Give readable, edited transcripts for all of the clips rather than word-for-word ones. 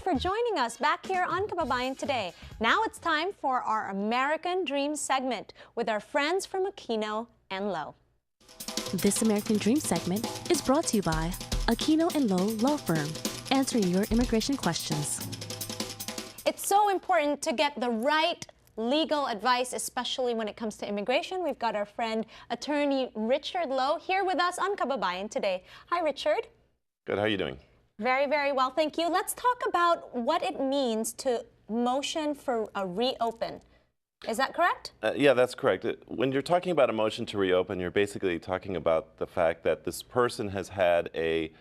for joining us back here on Kababayan today. Now it's time for our American Dream segment with our friends from Aquino and Lowe. This American Dream segment is brought to you by Aquino and Lowe Law Firm, answering your immigration questions. It's so important to get the right legal advice, especially when it comes to immigration. We've got our friend, attorney Richard Lowe, here with us on Kababayan today. Hi, Richard. Good. How are you doing? Very, very well, thank you. Let's talk about what it means to motion for a reopen. Is that correct? Yeah, that's correct. When you're talking about a motion to reopen, you're basically talking about the fact that this person has had a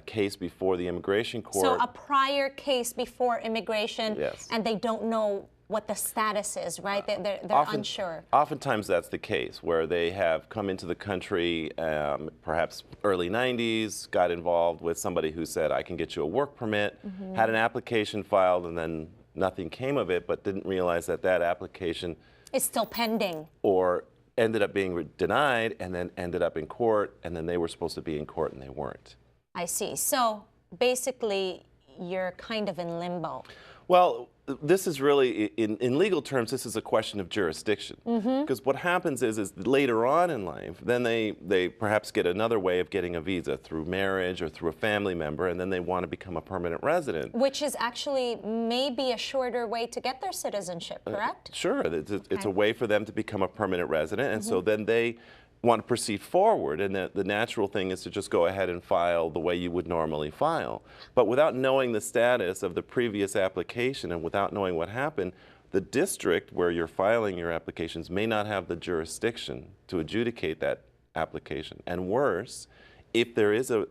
case before the immigration court. So a prior case before immigration, yes. And they don't know what the status is, right? They're unsure. Oftentimes that's the case, where they have come into the country, perhaps early 90s, got involved with somebody who said, I can get you a work permit, had an application filed, and then nothing came of it, but didn't realize that that application is still pending. Or ended up being denied, and then ended up in court, and then they were supposed to be in court and they weren't. I see. So basically, you're kind of in limbo. Well, this is really, in legal terms, this is a question of jurisdiction. Because what happens is later on in life, then they perhaps get another way of getting a visa through marriage or through a family member, and then they want to become a permanent resident. Which is actually maybe a shorter way to get their citizenship, correct? Sure. It's a way for them to become a permanent resident, and so then they want to proceed forward, and the natural thing is to just go ahead and file the way you would normally file. But without knowing the status of the previous application and without knowing what happened, the district where you're filing your applications may not have the jurisdiction to adjudicate that application. And worse, if there is a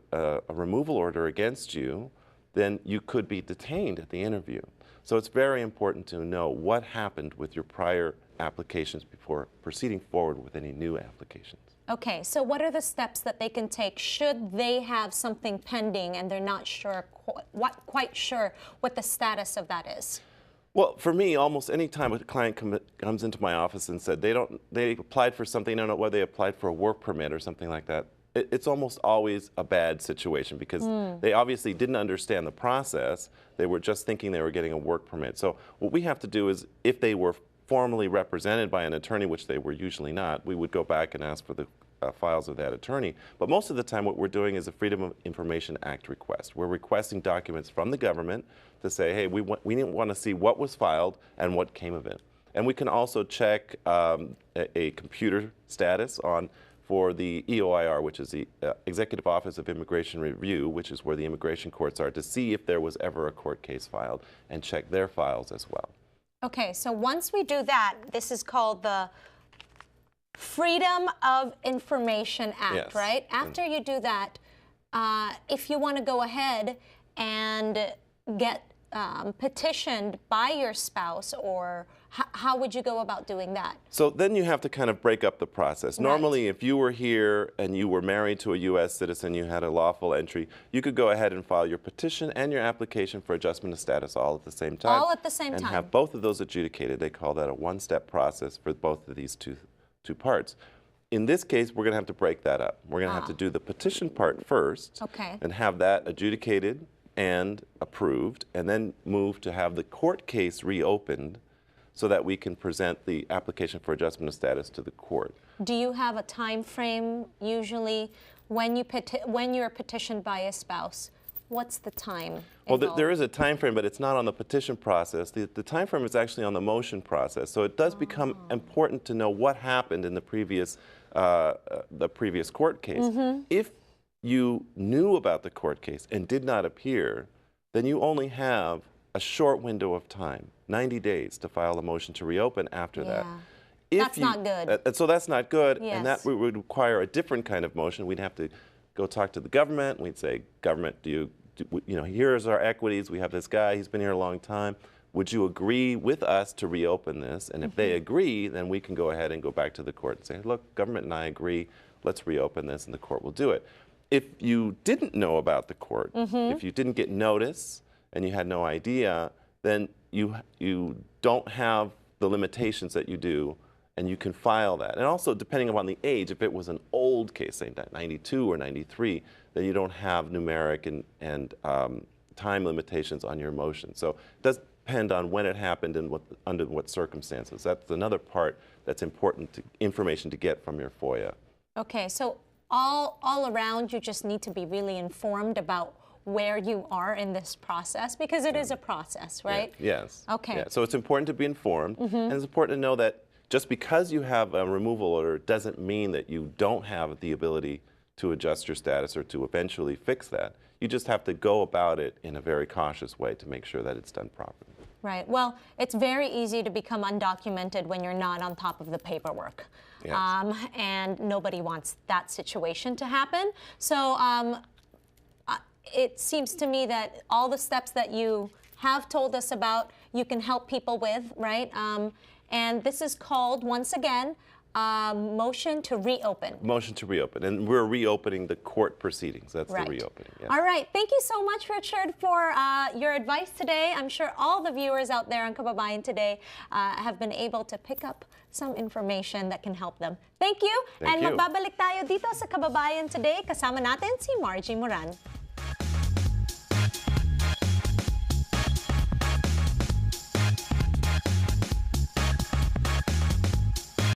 removal order against you, then you could be detained at the interview. So it's very important to know what happened with your prior applications before proceeding forward with any new applications. Okay, so what are the steps that they can take should they have something pending and they're not sure, quite sure what the status of that is? Well, for me, almost any time a client comes into my office and said they applied for something, I don't know whether they applied for a work permit or something like that, it's almost always a bad situation because they obviously didn't understand the process. They were just thinking they were getting a work permit. So what we have to do is, if they were formally represented by an attorney, which they were usually not, we would go back and ask for the files of that attorney. But most of the time what we're doing is a Freedom of Information Act request. We're requesting documents from the government to say, hey, we want to see what was filed and what came of it. And we can also check a computer status for the EOIR, which is the Executive Office of Immigration Review, which is where the immigration courts are, to see if there was ever a court case filed, and check their files as well. Okay, so once we do that, this is called the Freedom of Information Act, yes. Right? After you do that, if you want to go ahead and get petitioned by your spouse, or how would you go about doing that? So then you have to kind of break up the process. Right. Normally, if you were here and you were married to a U.S. citizen, you had a lawful entry, you could go ahead and file your petition and your application for adjustment of status all at the same time. All at the same time. And have both of those adjudicated. They call that a one-step process for both of these two parts. In this case, we're going to have to break that up. We're going to have to do the petition part first, and have that adjudicated and approved, and then move to have the court case reopened so that we can present the application for adjustment of status to the court. Do you have a time frame usually when you're petitioned by a spouse? What's the time involved? Well, there is a time frame, but it's not on the petition process. The time frame is actually on the motion process. So it does become important to know what happened in the previous court case. If you knew about the court case and did not appear, then you only have a short window of time, 90 days, to file a motion to reopen after that. That's not good. So that's not good, yes. And that would require a different kind of motion. We'd have to go talk to the government. We'd say, government, here's our equities. We have this guy, he's been here a long time. Would you agree with us to reopen this? And if they agree, then we can go ahead and go back to the court and say, look, government and I agree, let's reopen this, and the court will do it. If you didn't know about the court, if you didn't get notice and you had no idea, then you don't have the limitations that you do, and you can file that. And also, depending upon the age, if it was an old case, say 92 or 93, then you don't have numeric and time limitations on your motion. So it does depend on when it happened and under what circumstances. That's another part that's important information to get from your FOIA. Okay, so all around, you just need to be really informed about where you are in this process, because it is a process, right? Yeah. Yes. Okay. Yeah. So it's important to be informed, and it's important to know that just because you have a removal order doesn't mean that you don't have the ability to adjust your status or to eventually fix that. You just have to go about it in a very cautious way to make sure that it's done properly. Right. Well, it's very easy to become undocumented when you're not on top of the paperwork. Yes. And nobody wants that situation to happen. So it seems to me that all the steps that you have told us about, you can help people with, right? And this is called, once again, motion to reopen. Motion to reopen. And we're reopening the court proceedings. That's right. The reopening. Yes. All right. Thank you so much, Richard, for your advice today. I'm sure all the viewers out there on Kababayan today have been able to pick up some information that can help them. Thank you. Thank you. Magbabalik tayo dito sa Kababayan Today. Kasama natin si Margie Moran.